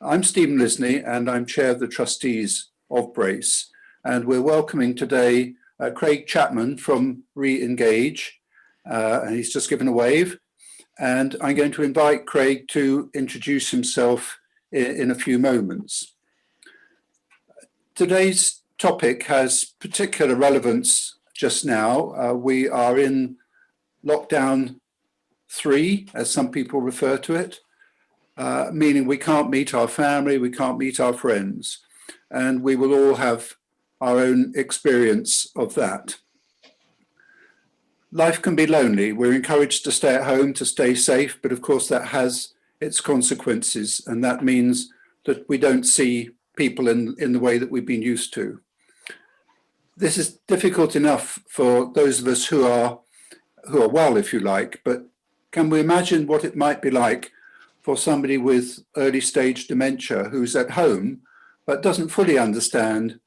I'm Stephen Lisney, and I'm chair of the trustees of Brace. And we're welcoming today Craig Chapman from Reengage, and he's just given a wave. And I'm going to invite Craig to introduce himself in a few moments. Today's topic has particular relevance just now. We are in lockdown 3, as some people refer to it. Meaning we can't meet our family, we can't meet our friends, and we will all have our own experience of that. Life can be lonely. We're encouraged to stay at home, to stay safe, but of course that has its consequences, and that means that we don't see people in the way that we've been used to. This is difficult enough for those of us who are well, if you like, but can we imagine what it might be like for somebody with early stage dementia who's at home but doesn't fully understand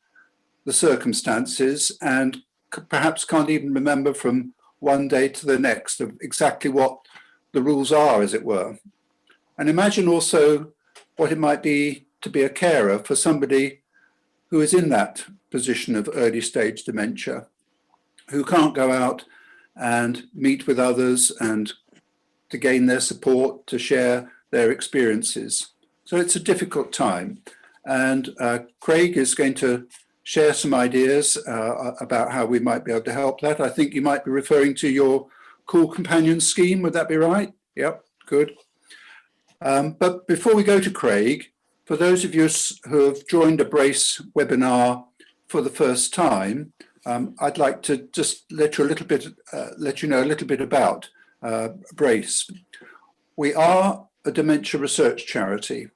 the circumstances and perhaps can't even remember from one day to the next of exactly what the rules are, as it were. And imagine also what it might be to be a carer for somebody who is in that position of early stage dementia, who can't go out and meet with others and to gain their support, to share their experiences. So it's a difficult time. And Craig is going to share some ideas about how we might be able to help that. I think you might be referring to your Cool Companion scheme. Would that be right? Yep, good. But before we go to Craig, for those of you who have joined a Brace webinar for the first time, I'd like to just let you know a little bit about Brace. We are a dementia research charity,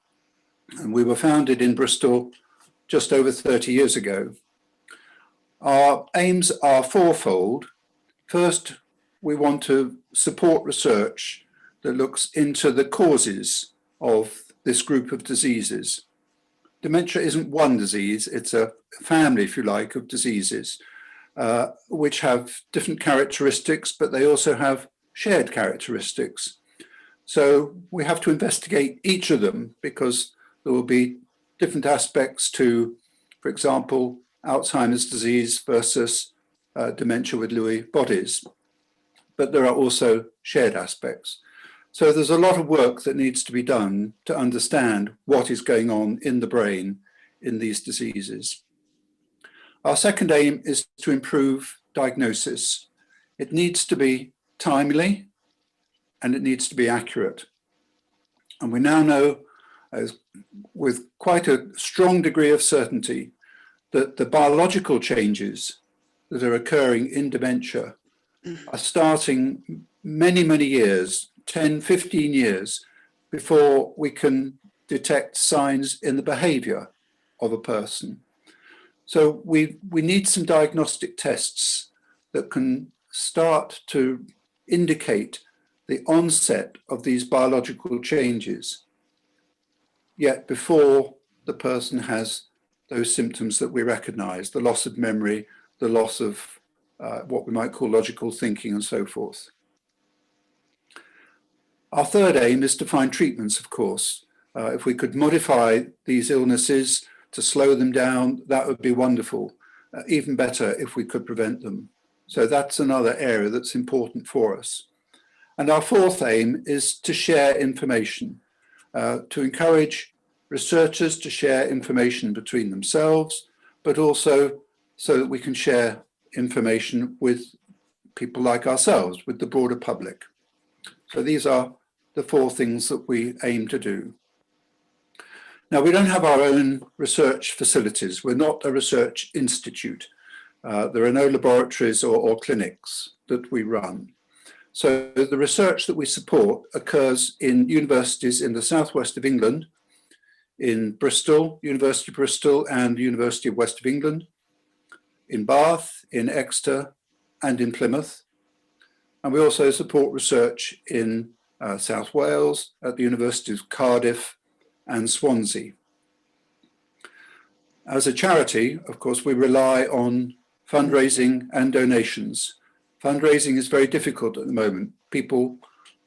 and we were founded in Bristol just over 30 years ago. Our aims are fourfold. First, we want to support research that looks into the causes of this group of diseases. Dementia isn't one disease, it's a family, if you like, of diseases which have different characteristics, but they also have shared characteristics. So we have to investigate each of them because there will be different aspects to, for example, Alzheimer's disease versus dementia with Lewy bodies. But there are also shared aspects. So there's a lot of work that needs to be done to understand what is going on in the brain in these diseases. Our second aim is to improve diagnosis. It needs to be timely, and it needs to be accurate. And we now know with quite a strong degree of certainty that the biological changes that are occurring in dementia are starting many, many years, 10, 15 years, before we can detect signs in the behavior of a person. So we need some diagnostic tests that can start to indicate the onset of these biological changes, yet before the person has those symptoms that we recognize, the loss of memory, the loss of what we might call logical thinking and so forth. Our third aim is to find treatments, of course. If we could modify these illnesses to slow them down, that would be wonderful. Even better if we could prevent them. So that's another area that's important for us. And our fourth aim is to share information, to encourage researchers to share information between themselves, but also so that we can share information with people like ourselves, with the broader public. So these are the 4 things that we aim to do. Now, we don't have our own research facilities. We're not a research institute. There are no laboratories or clinics that we run. So the research that we support occurs in universities in the southwest of England, in Bristol, University of Bristol and University of West of England, in Bath, in Exeter and in Plymouth. And we also support research in South Wales at the Universities of Cardiff and Swansea. As a charity, of course, we rely on fundraising and donations. Fundraising is very difficult at the moment. People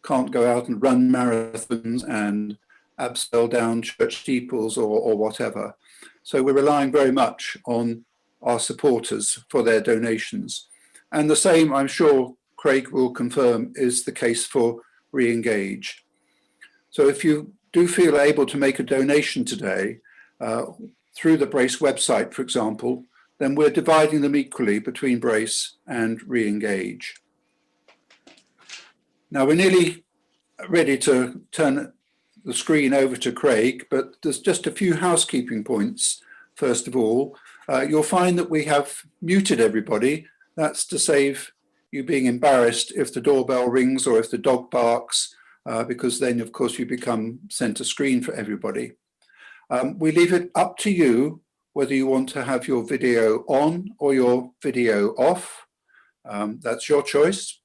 can't go out and run marathons and abseil down church steeples or whatever. So we're relying very much on our supporters for their donations. And the same, I'm sure Craig will confirm, is the case for Reengage. So if you do feel able to make a donation today through the Brace website, for example, then we're dividing them equally between Brace and Reengage. Now we're nearly ready to turn the screen over to Craig, but there's just a few housekeeping points. First of all, you'll find that we have muted everybody. That's to save you being embarrassed if the doorbell rings or if the dog barks, because then, of course, you become center screen for everybody. We leave it up to you whether you want to have your video on or your video off. That's your choice.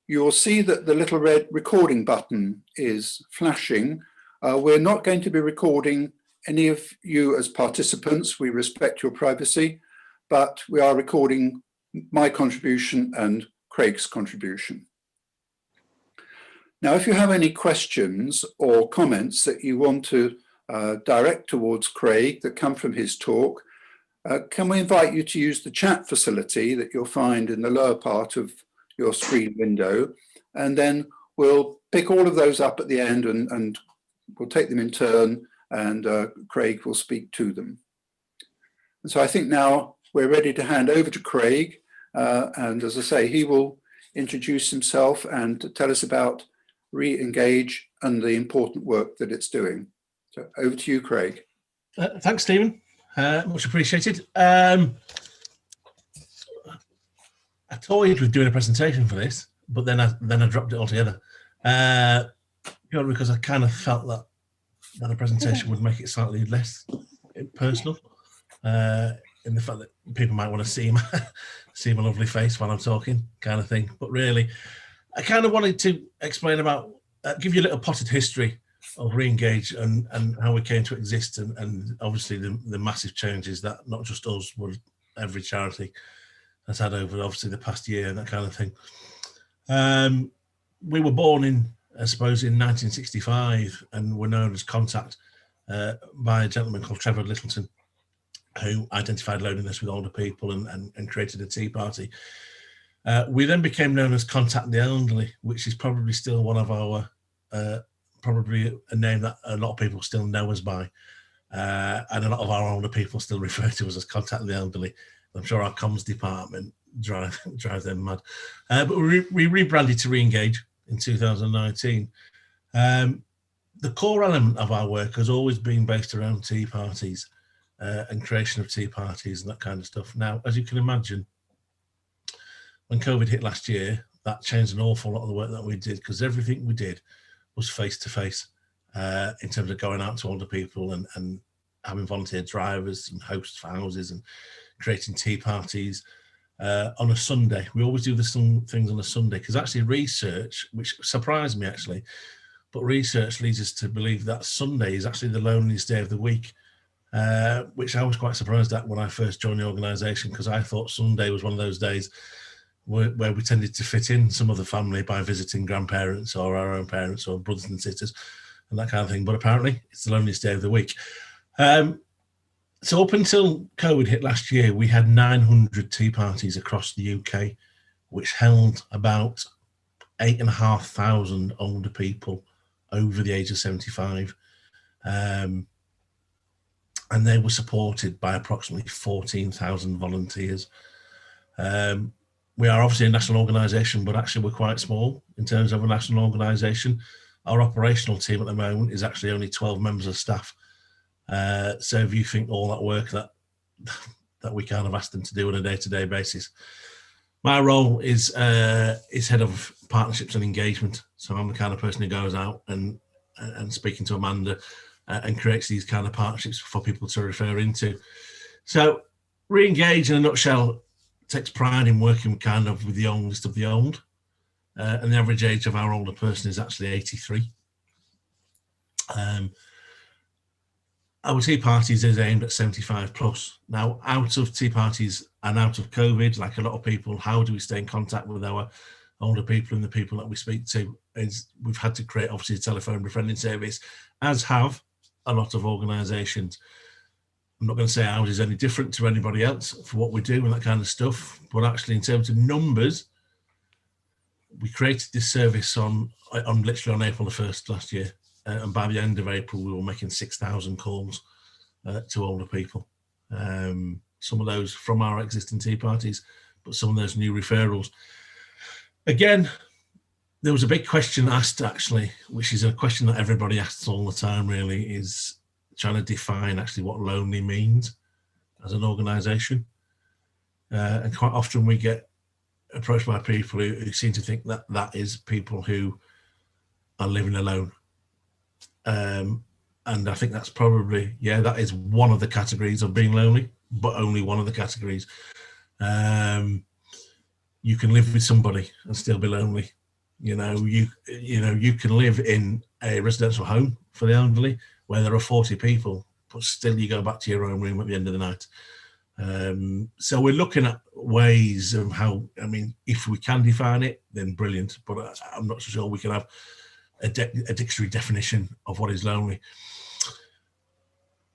You will see that the little red recording button is flashing. We're not going to be recording any of you as participants. We respect your privacy, but we are recording my contribution and Craig's contribution. Now, if you have any questions or comments that you want to direct towards Craig that come from his talk, can we invite you to use the chat facility that you'll find in the lower part of your screen window, and then we'll pick all of those up at the end and we'll take them in turn, and Craig will speak to them. And so I think now we're ready to hand over to Craig, and as I say, he will introduce himself and tell us about Reengage and the important work that it's doing. So over to you, Craig. Thanks, Stephen. Much appreciated. I toyed with doing a presentation for this, but then I dropped it altogether. Purely because I kind of felt that a presentation would make it slightly less personal, in the fact that people might want to see my lovely face while I'm talking, kind of thing. But really, I kind of wanted to explain about, give you a little potted history of Reengage and how we came to exist, and obviously the massive changes that not just us, but every charity has had over obviously the past year and that kind of thing. We were born in 1965, and were known as Contact by a gentleman called Trevor Littleton, who identified loneliness with older people and created a tea party. We then became known as Contact the Elderly, which is probably still one of our, probably a name that a lot of people still know us by. And a lot of our older people still refer to us as Contact the Elderly. I'm sure our comms department drives them mad. But we rebranded to Reengage in 2019. The core element of our work has always been based around tea parties and creation of tea parties and that kind of stuff. Now, as you can imagine, when COVID hit last year, that changed an awful lot of the work that we did, because everything we did was face-to-face in terms of going out to older people and having volunteer drivers and hosts for houses and creating tea parties on a Sunday. We always do some things on a Sunday, because actually research, which surprised me actually, but research leads us to believe that Sunday is actually the loneliest day of the week, which I was quite surprised at when I first joined the organisation, because I thought Sunday was one of those days where we tended to fit in some of the family by visiting grandparents or our own parents or brothers and sisters and that kind of thing. But apparently it's the loneliest day of the week. So up until COVID hit last year, we had 900 tea parties across the UK, which held about 8,500 older people over the age of 75. And they were supported by approximately 14,000 volunteers. We are obviously a national organisation, but actually we're quite small in terms of a national organisation. Our operational team at the moment is actually only 12 members of staff. So if you think all that work that we kind of ask them to do on a day-to-day basis, my role is head of partnerships and engagement. So I'm the kind of person who goes out and speaking to Amanda and creates these kind of partnerships for people to refer into. So Reengage, in a nutshell, takes pride in working kind of with the oldest of the old, and the average age of our older person is actually 83. Our tea parties is aimed at 75 plus. Now, out of tea parties and out of COVID, like a lot of people, how do we stay in contact with our older people and the people that we speak to. Is we've had to create obviously a telephone befriending service, as have a lot of organisations. I'm not going to say ours is any different to anybody else for what we do and that kind of stuff, but actually in terms of numbers, we created this service on literally on April the 1st last year, and by the end of April we were making 6,000 calls to older people. Some of those from our existing tea parties, but some of those new referrals. Again, there was a big question asked actually, which is a question that everybody asks all the time really, is trying to define actually what lonely means as an organisation. And quite often we get approached by people who seem to think that that is people who are living alone. And I think that's probably, yeah, that is one of the categories of being lonely, but only one of the categories. You can live with somebody and still be lonely. You can live in a residential home for the elderly where there are 40 people, but still you go back to your own room at the end of the night. So we're looking at ways of how, I mean, if we can define it, then brilliant, but I'm not so sure we can have a dictionary definition of what is lonely.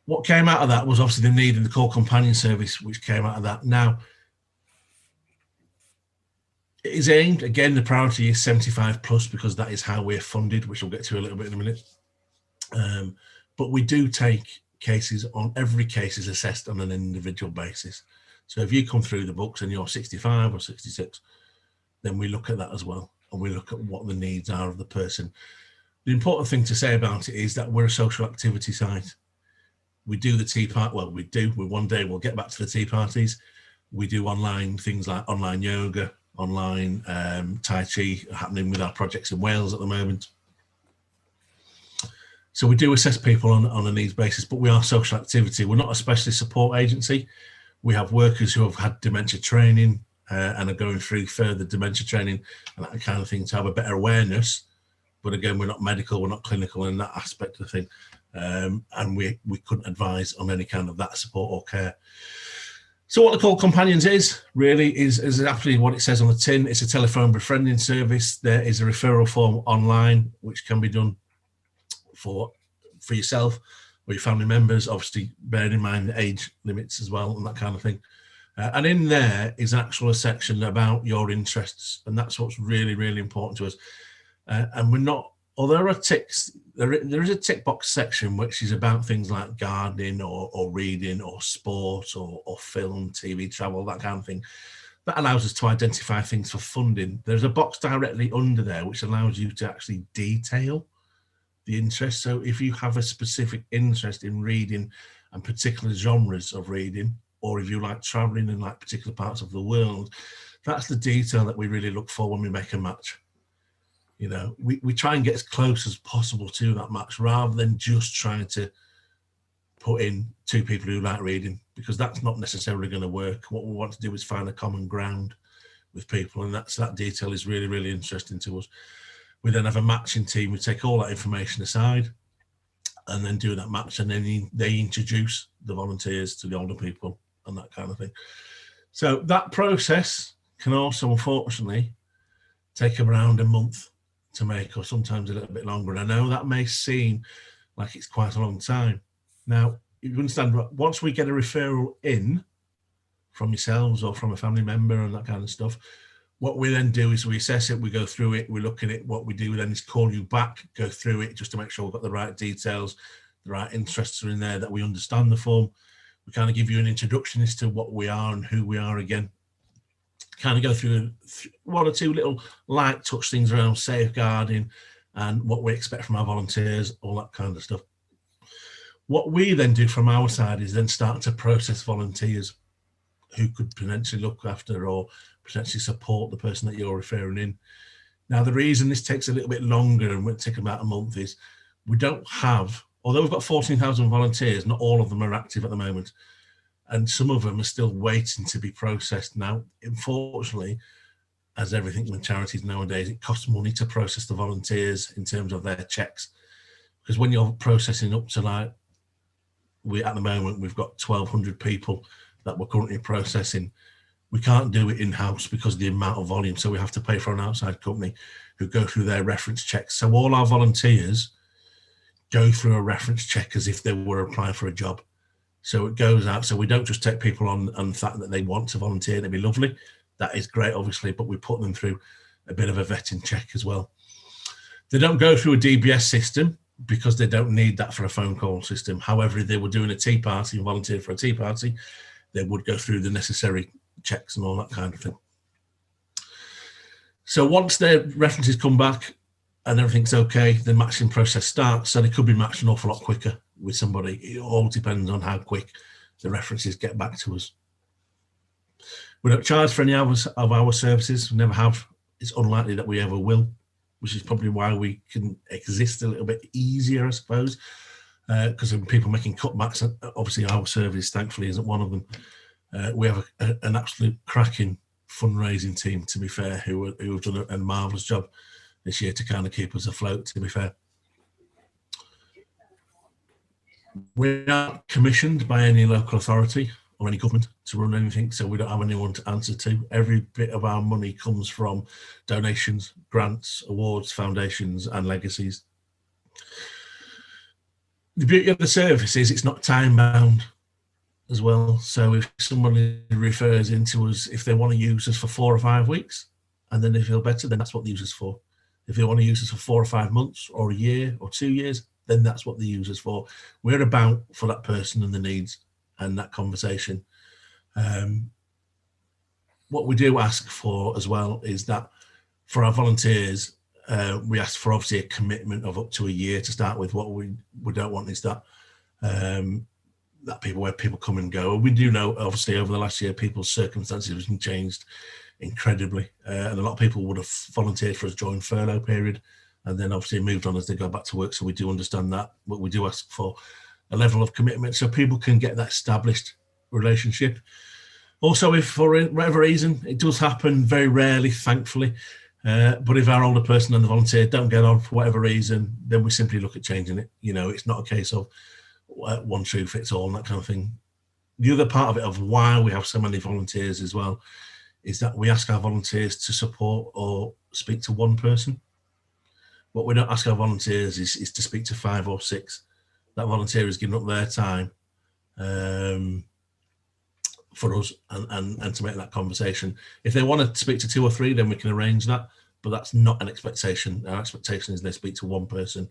What came out of that was obviously the need of the call companion service, which came out of that. Now, it is aimed, again, the priority is 75 plus because that is how we're funded, which we'll get to a little bit in a minute. But we do take cases on, every case is assessed on an individual basis. So if you come through the books and you're 65 or 66, then we look at that as well. And we look at what the needs are of the person. The important thing to say about it is that we're a social activity site. We do the tea party, well, one day we'll get back to the tea parties. We do online things like online yoga, online Tai Chi happening with our projects in Wales at the moment. So we do assess people on a needs basis, but we are social activity. We're not a specialist support agency. We have workers who have had dementia training and are going through further dementia training and that kind of thing to have a better awareness. But again, we're not medical, we're not clinical in that aspect of the thing. And we couldn't advise on any kind of that support or care. So what the Call Companions is exactly what it says on the tin. It's a telephone befriending service. There is a referral form online, which can be done for yourself or your family members, obviously bearing in mind the age limits as well and that kind of thing. And in there is actually a section about your interests, and that's what's really, really important to us. And we're not, although there are ticks, there is a tick box section which is about things like gardening or reading or sport or film, TV, travel, that kind of thing. That allows us to identify things for funding. There's a box directly under there which allows you to actually detail the interest. So if you have a specific interest in reading and particular genres of reading, or if you like traveling in like particular parts of the world, that's the detail that we really look for when we make a match. You know, we try and get as close as possible to that match rather than just trying to put in two people who like reading, because that's not necessarily going to work. What we want to do is find a common ground with people, and that detail is really, really interesting to us. We then have a matching team. We take all that information aside and then do that match, and then they introduce the volunteers to the older people and that kind of thing. So that process can also, unfortunately, take around a month to make, or sometimes a little bit longer. And I know that may seem like it's quite a long time. Now, you understand, once we get a referral in from yourselves or from a family member and that kind of stuff, what we then do is we assess it, we go through it, we look at it. What we do then is call you back, go through it just to make sure we've got the right details, the right interests are in there, that we understand the form. We kind of give you an introduction as to what we are and who we are again. Kind of go through one or two little light touch things around safeguarding and what we expect from our volunteers, all that kind of stuff. What we then do from our side is then start to process volunteers who could potentially look after or potentially support the person that you're referring in. Now, the reason this takes a little bit longer and will take about a month is we don't have, although we've got 14,000 volunteers, not all of them are active at the moment. And some of them are still waiting to be processed. Now, unfortunately, as everything with charities nowadays, it costs money to process the volunteers in terms of their checks. Because when you're processing up to at the moment, we've got 1,200 people that we're currently processing. We can't do it in-house because of the amount of volume, so we have to pay for an outside company who go through their reference checks. So all our volunteers go through a reference check as if they were applying for a job. So it goes out. So we don't just take people on the fact that they want to volunteer. It'd be lovely. That is great, obviously, but we put them through a bit of a vetting check as well. They don't go through a DBS system because they don't need that for a phone call system. However, if they were doing a tea party and volunteered for a tea party, they would go through the necessary checks and all that kind of thing. So once their references come back and everything's okay, the matching process starts. So they could be matched an awful lot quicker with somebody. It all depends on how quick the references get back to us. We don't charge for any hours of our services. We never have. It's unlikely that we ever will, which is probably why we can exist a little bit easier, I suppose, because of people making cutbacks. Obviously, our service, thankfully, isn't one of them. We have an absolute cracking fundraising team, to be fair, who have done a marvellous job this year to kind of keep us afloat, to be fair. We aren't commissioned by any local authority or any government to run anything, so we don't have anyone to answer to. Every bit of our money comes from donations, grants, awards, foundations and legacies. The beauty of the service is it's not time bound as well. So if somebody refers into us, if they want to use us for 4 or 5 weeks and then they feel better, then that's what they use us for. If they want to use us for 4 or 5 months or a year or 2 years, then that's what they use us for. We're about for that person and the needs and that conversation. What we do ask for as well is that for our volunteers, we ask for obviously a commitment of up to a year to start with. What we don't want is that where people come and go. We do know, obviously, over the last year, people's circumstances have changed incredibly, and a lot of people would have volunteered for us during furlough period, and then obviously moved on as they go back to work. So we do understand that, but we do ask for a level of commitment so people can get that established relationship. Also, if for whatever reason, it does happen very rarely, thankfully, but if our older person and the volunteer don't get on for whatever reason, then we simply look at changing it. You know, it's not a case of one shoe fits all and that kind of thing. The other part of it, of why we have so many volunteers as well, is that we ask our volunteers to support or speak to one person. What we don't ask our volunteers is to speak to 5 or 6. That volunteer is giving up their time for us and to make that conversation. If they want to speak to 2 or 3, then we can arrange that, but that's not an expectation. Our expectation is they speak to one person,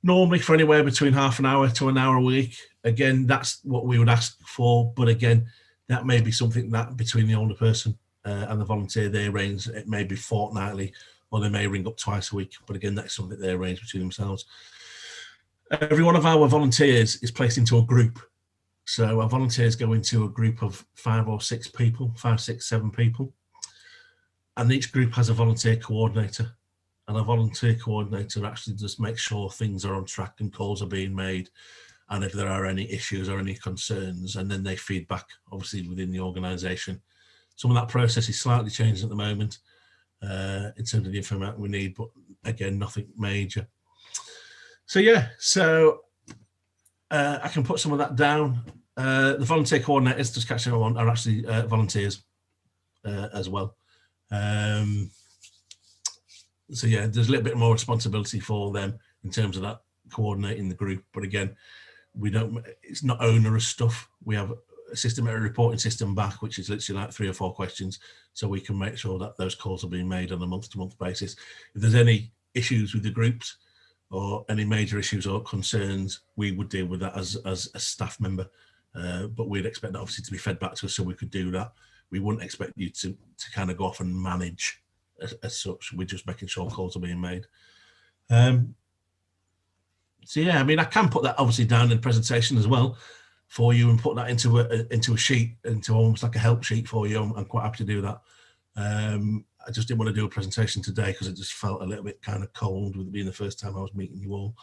normally for anywhere between half an hour to an hour a week. Again, that's what we would ask for, but again, that may be something that between the older person and the volunteer, they arrange. It may be fortnightly, or they may ring up twice a week, but again, that's something they arrange between themselves. Every one of our volunteers is placed into a group. So our volunteers go into a group of 5 or 6 people, 5, 6, 7 people. And each group has a volunteer coordinator. And our volunteer coordinator actually just makes sure things are on track and calls are being made. And if there are any issues or any concerns, and then they feed back, obviously, within the organisation. Some of that process is slightly changed at the moment in terms of the information we need, but again, nothing major. So yeah, so I can put some of that down. The volunteer coordinators, just catching on, are actually volunteers as well. So yeah, there's a little bit more responsibility for them in terms of that coordinating the group. But again, we don't. It's not onerous stuff. We have a systematic reporting system back, which is literally like 3 or 4 questions, so we can make sure that those calls are being made on a month-to-month basis. If there's any issues with the groups or any major issues or concerns, we would deal with that as a staff member. But we'd expect that obviously to be fed back to us, so we could do that. We wouldn't expect you to kind of go off and manage as such. We're just making sure calls are being made. So yeah, I mean, I can put that obviously down in the presentation as well for you and put that into a sheet, into almost like a help sheet for you. I'm quite happy to do that. I just didn't want to do a presentation today because it just felt a little bit kind of cold with it being the first time I was meeting you all.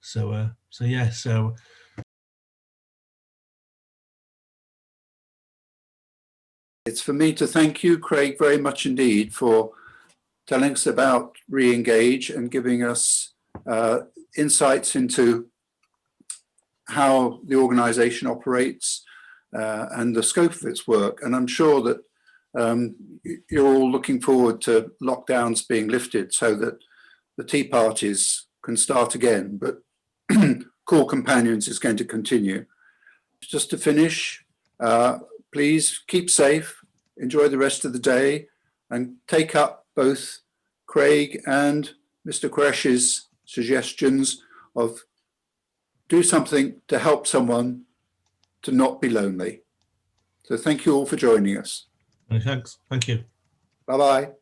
So yeah, so. It's for me to thank you, Craig, very much indeed for telling us about Reengage and giving us insights into how the organisation operates and the scope of its work. And I'm sure that you're all looking forward to lockdowns being lifted so that the tea parties can start again, but Core Companions is going to continue. Just to finish, please keep safe, enjoy the rest of the day, and take up both Craig and Mr. Koresh's suggestions of do something to help someone to not be lonely. So thank you all for joining us. Thanks. Thank you. Bye-bye.